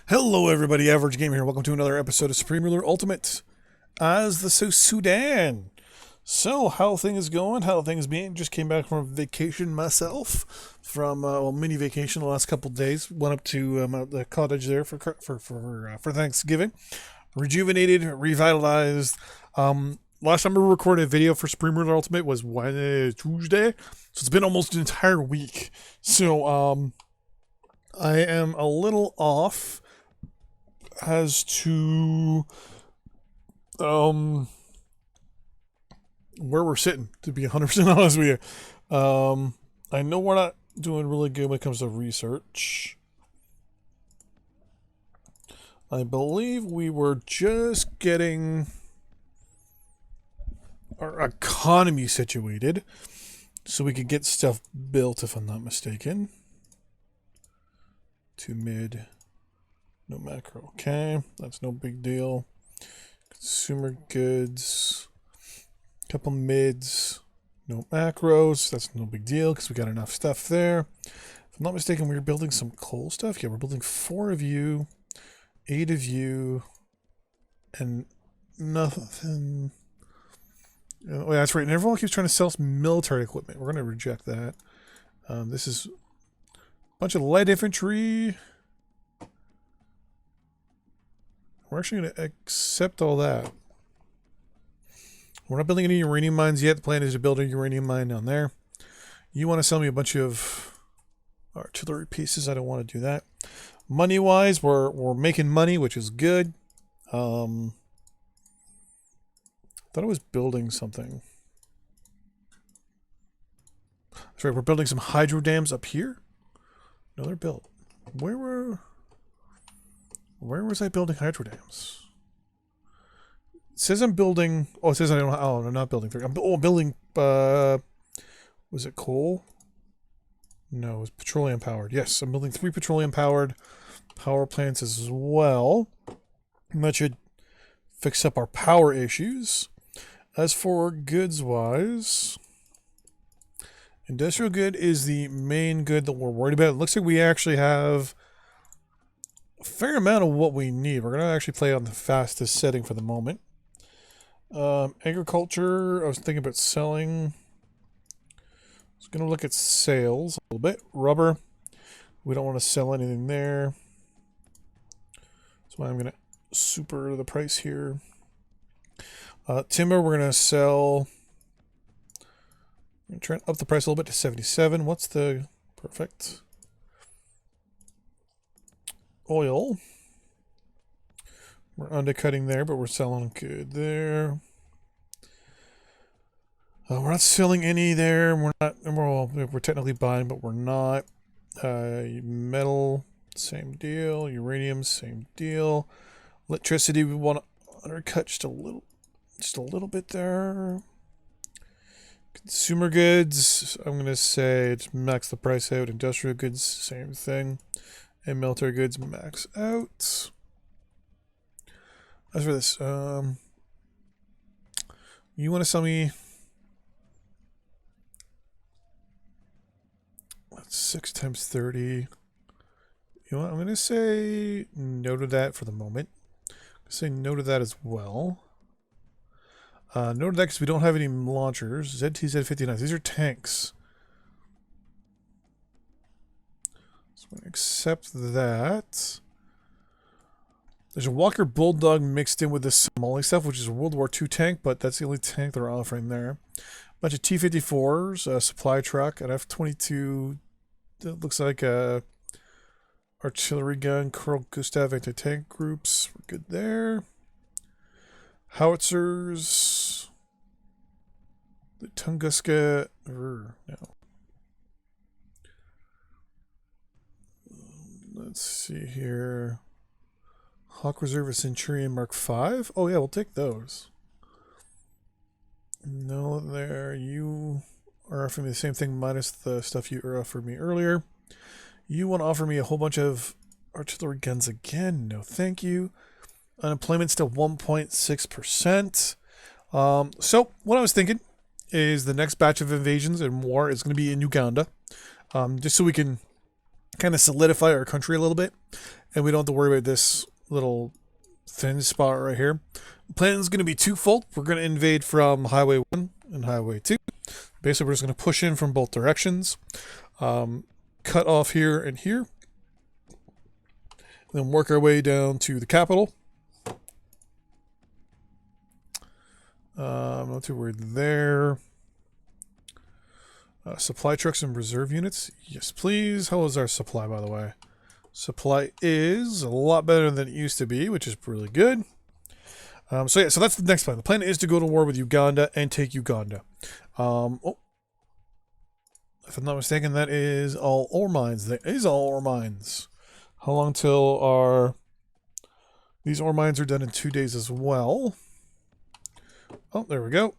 Hello everybody, Average Gamer here. Welcome to another episode of Supreme Ruler Ultimate as the South Sudan. So, how things going? How things been? Just came back from vacation myself, from mini vacation the last couple days. Went up to the cottage there for Thanksgiving. Rejuvenated, revitalized. Last time we recorded a video for Supreme Ruler Ultimate was Tuesday, so it's been almost an entire week. So, I am a little off as to where we're sitting, to be 100% honest with you. I know we're not doing really good when it comes to research. I believe we were just getting our economy situated so we could get stuff built, if I'm not mistaken. To mid. No macro. Okay, that's no big deal. Consumer goods. Couple mids. No macros. That's no big deal because we got enough stuff there. If I'm not mistaken, we were building some coal stuff. Yeah, we're building 4 of you, 8 of you, and nothing. Oh, yeah, that's right. And everyone keeps trying to sell some military equipment. We're going to reject that. This is a bunch of light infantry. We're actually going to accept all that. We're not building any uranium mines yet. The plan is to build a uranium mine down there. You want to sell me a bunch of artillery pieces. I don't want to do that. Money-wise, we're making money, which is good. Thought I was building something. That's right, we're building some hydro dams up here. No, they're built. Where was I building hydro dams? It says I'm building. Oh, it says I don't. Oh, I'm not building 3. I'm building. Was it coal? No, it was petroleum powered. Yes, I'm building 3 petroleum powered power plants as well. And that should fix up our power issues. As for goods wise, industrial good is the main good that we're worried about. It looks like we actually have a fair amount of what we need. We're going to actually play on the fastest setting for the moment. Agriculture, I was thinking about selling. I was going to look at sales a little bit. Rubber, we don't want to sell anything there. That's why I'm going to super the price here. Timber, we're going to sell. I'm going to try and up the price a little bit to 77. What's the perfect? Oil. We're undercutting there, but we're selling good there. We're not selling any there. We're technically buying, but we're not. Metal, same deal. Uranium, same deal. Electricity, we want to undercut just a little bit there. Consumer goods, I'm going to say it's max the price out. Industrial goods, same thing. And military goods, max out. As for this, you want to sell me 6 times 30. You know what? I'm going to say no to that for the moment. I'm going to say no to that as well. No to that because we don't have any launchers. ZTZ-59. These are tanks. So I'm going to accept that. There's a Walker Bulldog mixed in with this Somali stuff, which is a World War II tank, but that's the only tank they're offering there. Bunch of T-54s, a supply truck, an F-22 that looks like a artillery gun, Carl Gustav anti-tank groups. We're good there. Howitzers. The Tunguska. No. Let's see here. Hawk Reserve Centurion Mark V. Oh yeah, we'll take those. No, there. You are offering me the same thing minus the stuff you offered me earlier. You want to offer me a whole bunch of artillery guns again? No, thank you. Unemployment still 1.6%. So what I was thinking is the next batch of invasions and war is going to be in Uganda, just so we can kind of solidify our country a little bit. and we don't have to worry about this little thin spot right here. The plan is going to be twofold. We're going to invade from Highway 1 and Highway 2. Basically, we're just going to push in from both directions. Cut off here and here. And then work our way down to the capital. I'm not too worried there. Supply trucks and reserve units. Yes, please. How is our supply, by the way? Supply is a lot better than it used to be, which is really good. So that's the next plan. The plan is to go to war with Uganda and take Uganda. If I'm not mistaken, that is all ore mines. That is all ore mines. How long till these ore mines are done in 2 days as well? Oh, there we go.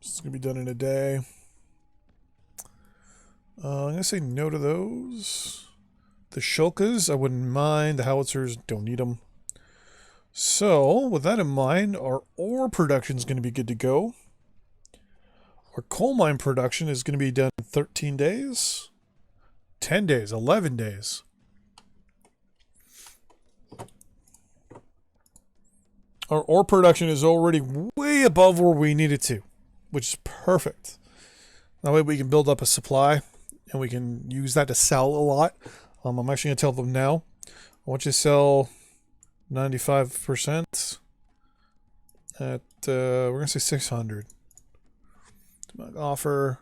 This is going to be done in a day. I'm going to say no to those. The shulkas, I wouldn't mind. The howitzers, don't need them. So, with that in mind, our ore production is going to be good to go. Our coal mine production is going to be done in 13 days. 10 days, 11 days. Our ore production is already way above where we need it to, which is perfect. That way we can build up a supply, and we can use that to sell a lot. I'm actually going to tell them now. I want you to sell 95% at, we're going to say 600. Offer.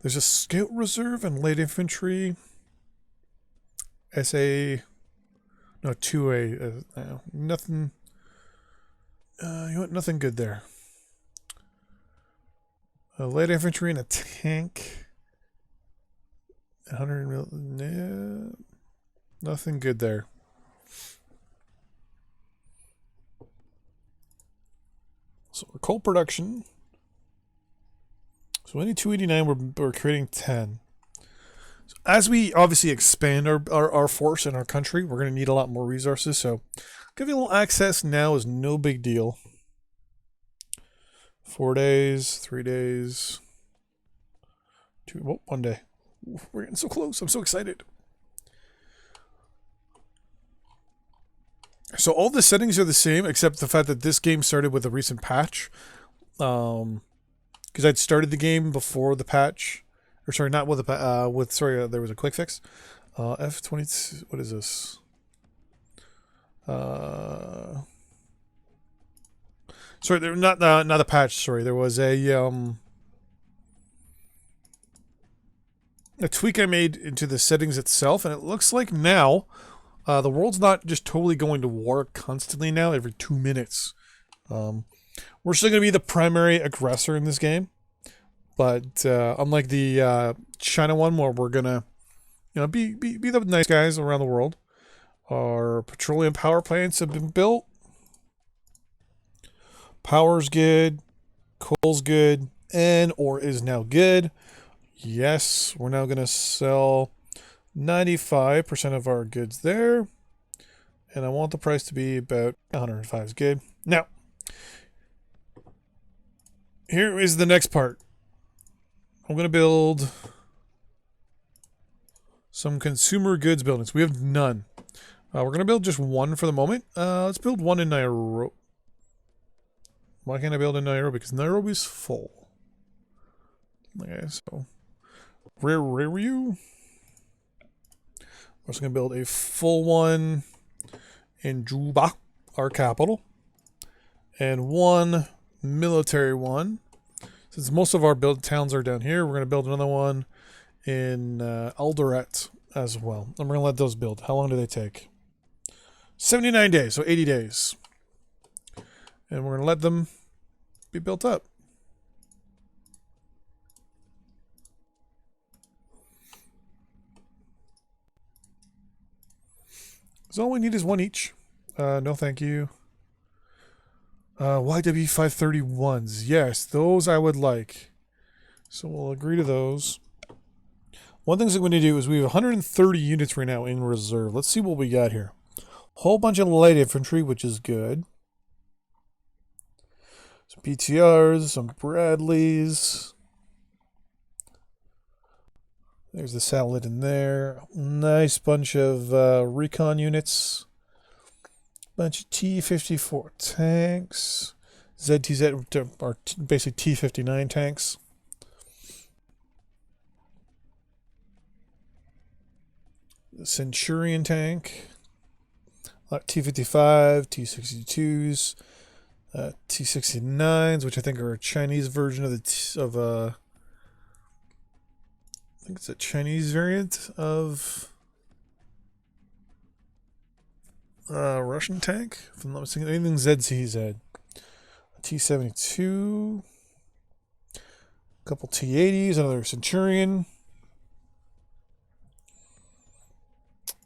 There's a scout reserve and light infantry. SA. No, 2A. Nothing. You know what? Nothing good there. Light infantry and a tank. 100 mil. Nah, nothing good there. So our coal production. So we need 289. We're creating 10. So as we obviously expand our force in our country, we're going to need a lot more resources. So giving a little access now is no big deal. 4 days, 3 days, 1 day. We're getting so close. I'm so excited. So all the settings are the same, except the fact that this game started with a recent patch. Because I'd started the game before the patch. Or sorry, not with the there was a quick fix. F22, what is this? Sorry, there not a patch. Sorry, there was a tweak I made into the settings itself, and it looks like now the world's not just totally going to war constantly now every 2 minutes. We're still going to be the primary aggressor in this game, but unlike the China one, where we're gonna be the nice guys around the world. Our petroleum power plants have been built. Power's good, coal's good, and ore is now good. Yes, we're now going to sell 95% of our goods there. And I want the price to be about 105 is good. Now, here is the next part. I'm going to build some consumer goods buildings. We have none. We're going to build just one for the moment. Let's build one in Nairobi. Why can't I build in Nairobi? Because Nairobi's full. Okay, so where were you? We're just going to build a full one in Juba, our capital, and one military one. Since most of our build towns are down here, we're going to build another one in Eldoret as well. And we're going to let those build. How long do they take? 79 days, so 80 days. And we're going to let them be built up. So all we need is one each. No thank you. YW531s. Yes, those I would like. So we'll agree to those. One thing I'm going to do is we have 130 units right now in reserve. Let's see what we got here. Whole bunch of light infantry, which is good. Some PTRs, some Bradleys. There's the satellite in there. Nice bunch of recon units. Bunch of T-54 tanks. ZTZ are basically T-59 tanks. The Centurion tank. T-55, T-62s, T-69s, which I think are a Chinese version of I think it's a Chinese variant of Russian tank. If I'm not mistaken, anything ZCZ. T-72, a couple T-80s, another Centurion.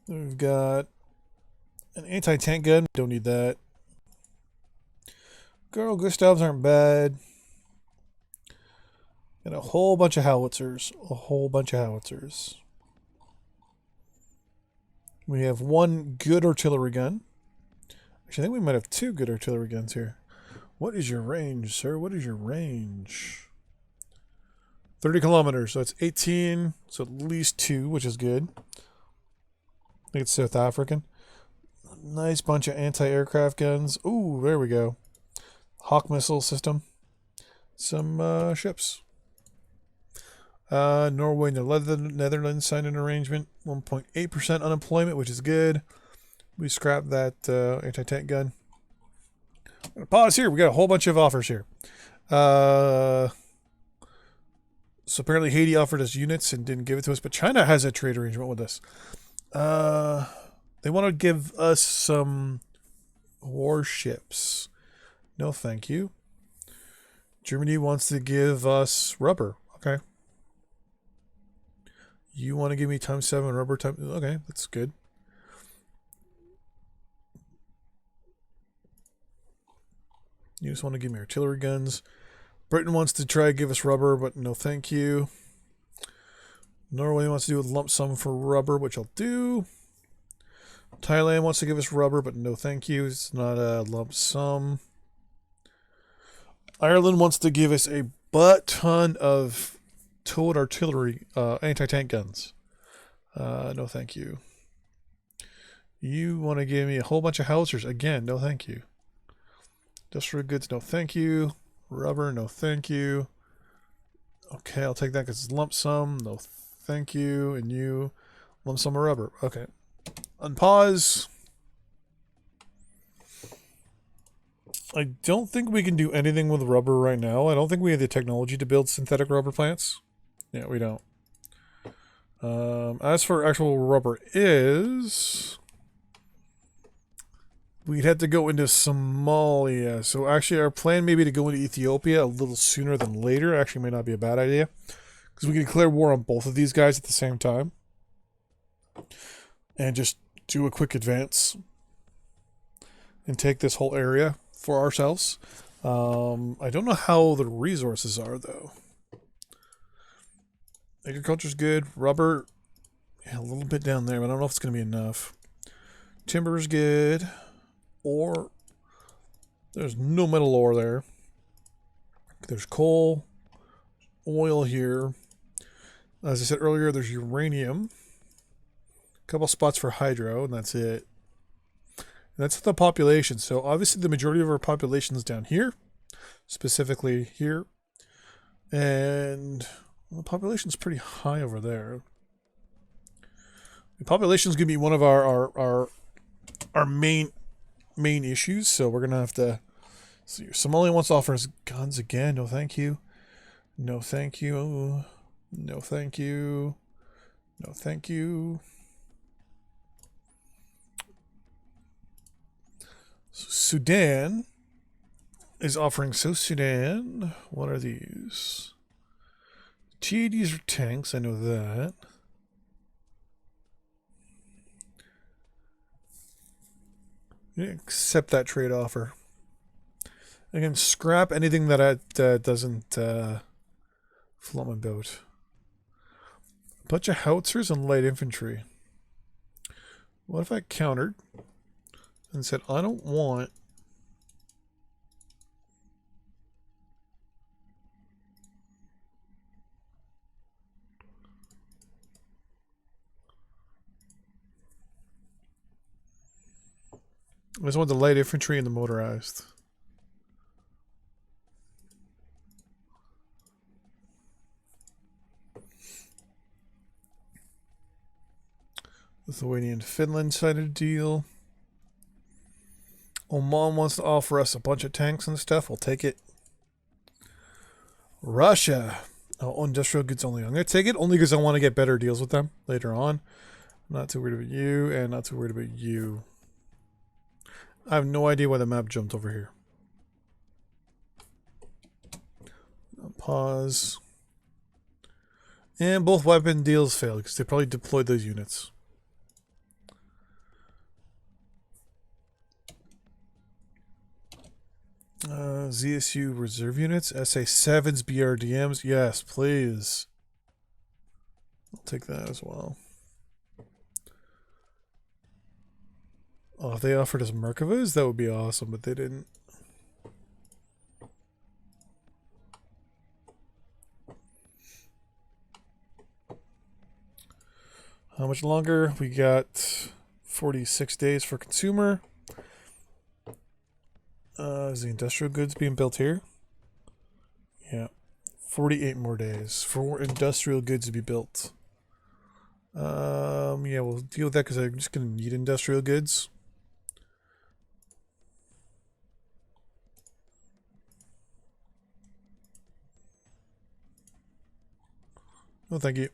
We've got an anti-tank gun. Don't need that. Girl Gustavs aren't bad. And a whole bunch of howitzers. We have one good artillery gun. Actually, I think we might have two good artillery guns here. What is your range, sir? What is your range? 30 kilometers. So it's 18. So at least two, which is good. I think it's South African. Nice bunch of anti-aircraft guns. Ooh, there we go. Hawk missile system. Some ships. Norway and the Netherlands signed an arrangement. 1.8% unemployment, which is good. We scrapped that anti-tank gun. I'm gonna pause here. We got a whole bunch of offers here. So apparently Haiti offered us units and didn't give it to us, but China has a trade arrangement with us. They want to give us some warships. No, thank you. Germany wants to give us rubber. Okay. You want to give me ×7 rubber time? Okay, that's good. You just want to give me artillery guns. Britain wants to try to give us rubber, but no thank you. Norway wants to do a lump sum for rubber, which I'll do. Thailand wants to give us rubber, but no thank you. It's not a lump sum. Ireland wants to give us a butt ton of towed artillery, anti-tank guns. No thank you. You want to give me a whole bunch of howitzers. Again, no thank you. Industrial goods, no thank you. Rubber, no thank you. Okay, I'll take that because it's lump sum. No thank you. And you, lump sum of rubber. Okay. Unpause. I don't think we can do anything with rubber right now. I don't think we have the technology to build synthetic rubber plants. Yeah, we don't. As for actual rubber we'd have to go into Somalia. So actually our plan may be to go into Ethiopia a little sooner than later. Actually may not be a bad idea. Because we can declare war on both of these guys at the same time. And just do a quick advance. And take this whole area for ourselves. I don't know how the resources are though. Agriculture's good. Rubber, yeah, a little bit down there, but I don't know if it's going to be enough. Timber's good. Ore, there's no metal ore there. There's coal, oil here. As I said earlier, there's uranium. A couple spots for hydro, and that's it. And that's the population. So obviously the majority of our population is down here. Specifically here. And the population's pretty high over there. The population's going to be one of our main issues, so we're gonna have to see. Somalia wants to offer us guns again. No thank you. No thank you. No thank you. No thank you. Sudan is offering Sudan. What are these? T-80s are tanks, I know that. Accept that trade offer. Again, scrap anything that doesn't float my boat. A bunch of howitzers and light infantry. What if I countered and said, I don't want I just want the light infantry and the motorized. Lithuanian Finland sided deal. Oman wants to offer us a bunch of tanks and stuff. We'll take it. Russia. Oh, industrial goods only. I'm going to take it only because I want to get better deals with them later on. I'm not too worried about you, and not too worried about you. I have no idea why the map jumped over here. Pause. And both weapon deals failed because they probably deployed those units. ZSU reserve units, SA7s, BRDMs. Yes, please. I'll take that as well. Oh, if they offered us Merkavas, that would be awesome, but they didn't. How much longer? We got 46 days for consumer. Is the industrial goods being built here? Yeah. 48 more days for industrial goods to be built. Yeah, we'll deal with that because I'm just going to need industrial goods. Oh, thank you.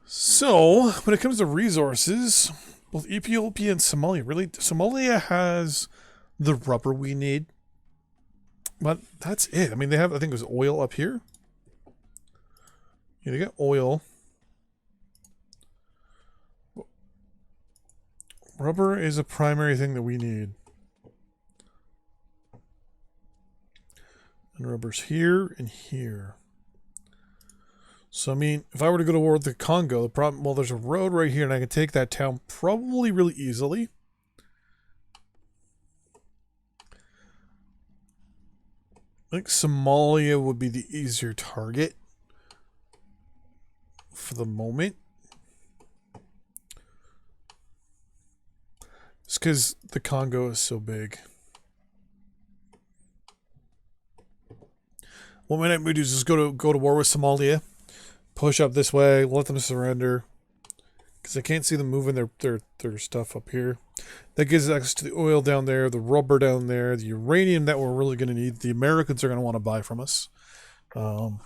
So, when it comes to resources, both Ethiopia and Somalia, really, Somalia has the rubber we need. But that's it. I mean, they have, I think it was oil up here. Yeah, they got oil. Rubber is a primary thing that we need. And rubber's here and here. So, I mean, if I were to go to war with the Congo, the problem, well, there's a road right here, and I can take that town probably really easily. I think Somalia would be the easier target for the moment. Just because the Congo is so big. What we might do is just go to war with Somalia. Push up this way, let them surrender. Because I can't see them moving their stuff up here. That gives us access to the oil down there, the rubber down there, the uranium that we're really going to need. The Americans are going to want to buy from us. I'm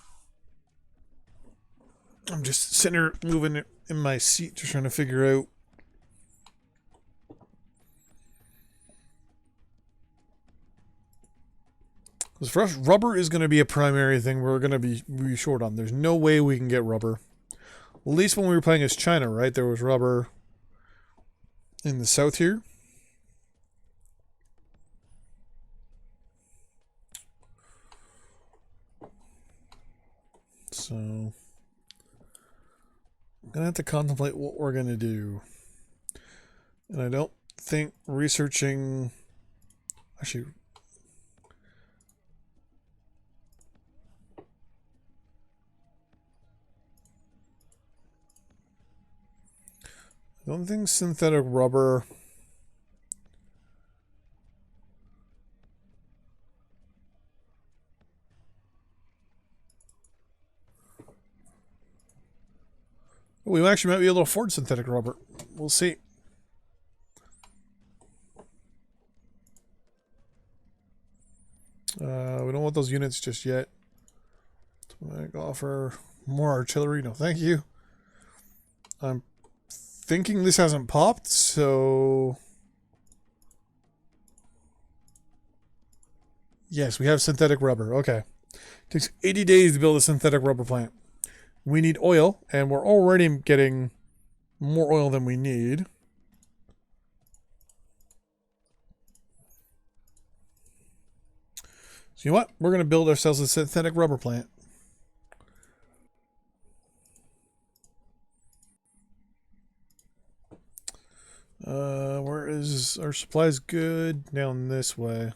just sitting here moving in my seat, just trying to figure out. Because for us, rubber is going to be a primary thing we're going to be short on. There's no way we can get rubber. At least when we were playing as China, right? There was rubber in the south here. So I'm going to have to contemplate what we're going to do. And I don't think researching... Actually... I don't think synthetic rubber... We actually might be able to afford synthetic rubber. We'll see. We don't want those units just yet. I offer more artillery. No, thank you. I'm thinking this hasn't popped, so... Yes, we have synthetic rubber. Okay. Takes 80 days to build a synthetic rubber plant. We need oil, and we're already getting more oil than we need. So you know what? We're going to build ourselves a synthetic rubber plant. Where is our supplies good? Down this way.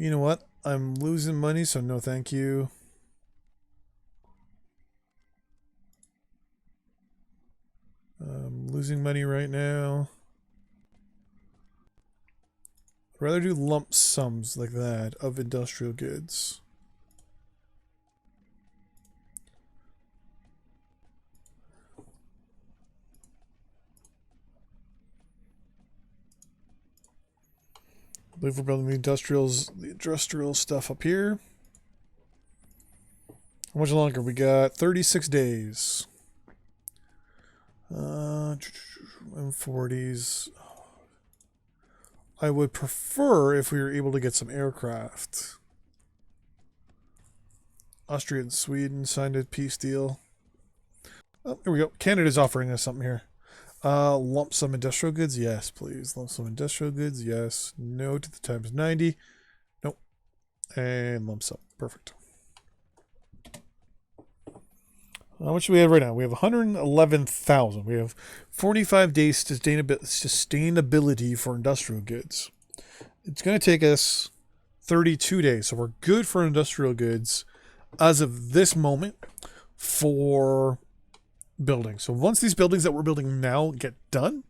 You know what? I'm losing money, so no thank you. I'm losing money right now. I'd rather do lump sums like that of industrial goods. I believe we're building the industrial stuff up here. How much longer? We got 36 days. M40s. I would prefer if we were able to get some aircraft. Austria and Sweden signed a peace deal. Oh, here we go. Canada's offering us something here. Lump sum industrial goods, yes, please. Lump sum industrial goods, yes. No to the times 90. Nope. And lump sum. Perfect. How much do we have right now? We have 111,000. We have 45 days sustainability for industrial goods. It's going to take us 32 days. So we're good for industrial goods as of this moment for building. So once these buildings that we're building now get done,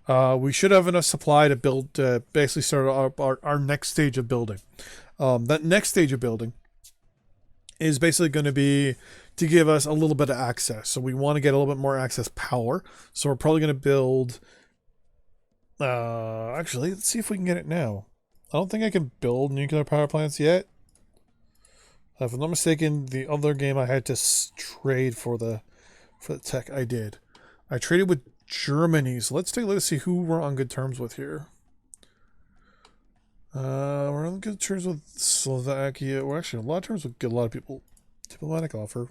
we should have enough supply to build, basically start our next stage of building. That next stage of building is basically going to be to give us a little bit of access. So we want to get a little bit more access power. So we're probably going to build, actually, let's see if we can get it now. I don't think I can build nuclear power plants yet. If I'm not mistaken, the other game I had to trade for the tech. I did. I traded with Germany. So let's take a look to see who we're on good terms with here. We're on good terms with Slovakia. We're actually on a lot of terms with a lot of people. Diplomatic offer.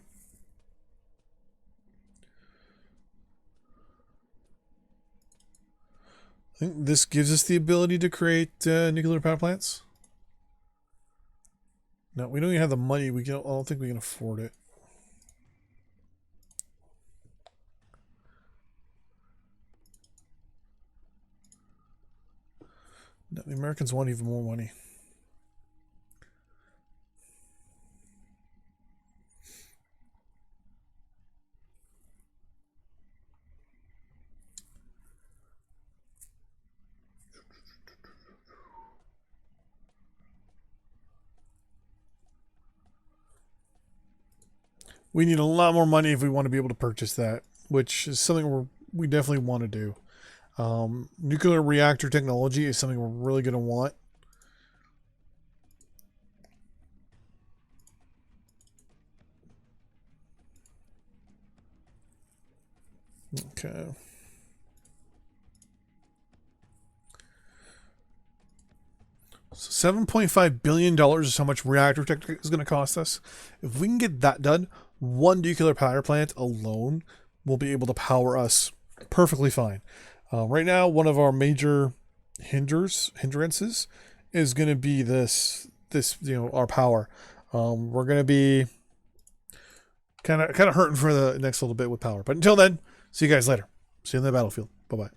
I think this gives us the ability to create nuclear power plants. No, we don't even have the money. I don't think we can afford it. No, the Americans want even more money. We need a lot more money if we want to be able to purchase that, which is something we definitely want to do. Nuclear reactor technology is something we're really going to want. Okay. So $7.5 billion is how much reactor tech is going to cost us. If we can get that done, one nuclear power plant alone will be able to power us perfectly fine. Right now, one of our major hindrances is going to be this, our power. We're going to be kind of hurting for the next little bit with power. But until then, see you guys later. See you in the battlefield. Bye-bye.